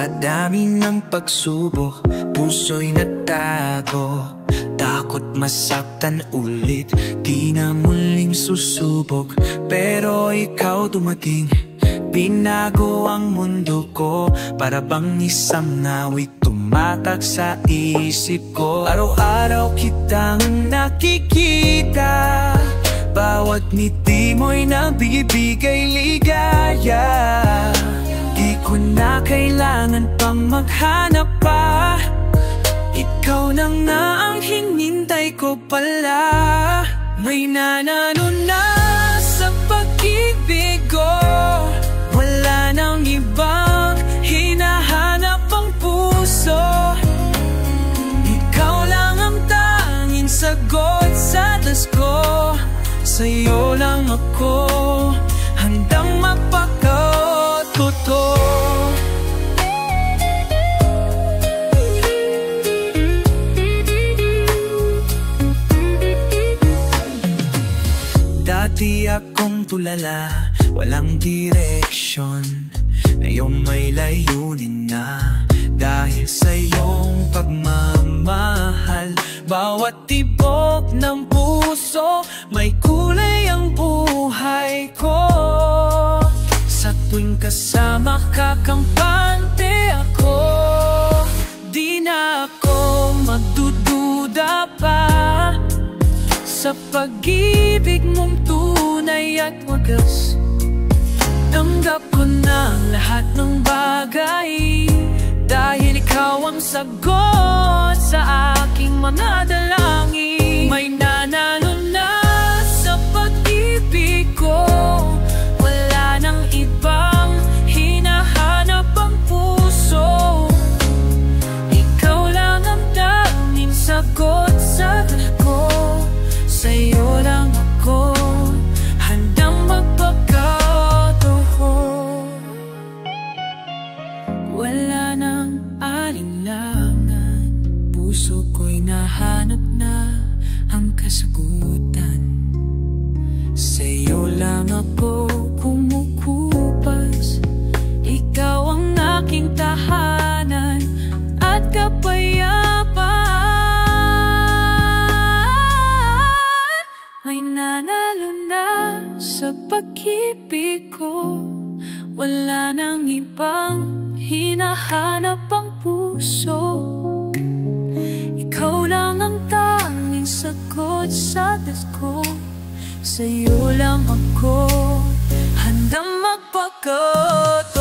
Sa dami ng pagsubok, puso'y natago. Takot masaktan ulit, di na muling susubok. Pero ikaw dumating, binago ang mundo ko. Para bang isang awit tumatak sa isip ko. Araw-araw kitang nakikita, bawat ngiti mo'y nabibigay ligaya. Di ko na kailangan pang maghanap pa, ikaw na nga ang hinintay ko pala. May nanalo na sa pag-ibig ko, wala nang ibang hinahanap ang puso. Ikaw lang ang tanging sagot sa das ko. Sa'yo lang ako handang magpakatotoo. Dati akong tulala, walang direksyon. Ngayon may layunin na, dahil sa iyong pagmamahal. Bawat tibok ng puso, may kulay ang buhay ko. Sa tuwing kasama ka, kampante ako. Di na ako magdududa pa sa pag-ibig mong tunay at wagas. Tanggap ko na lahat ng bagay, dahil ikaw ang sagot sa aking mga dalangin. May nanalo na sa pag-ibig ko, wala nang ibang hinahanap ang puso. Ikaw lang ang tanging sagot sa ko. Sa'yo lang ako handang magpakatotoo. Wala nang alinlangan, puso ko'y nahanap na ang kasagutan. Sa'yo lang ako kumukupas, ikaw ang aking tahanan at kapayapaan. May nanalo na sa pag-ibig ko, wala nang ibang hinahanap ang puso. Ikaw lang ang tanging sagot sa das ko. Sa'yo lang ako handang magpakatotoo.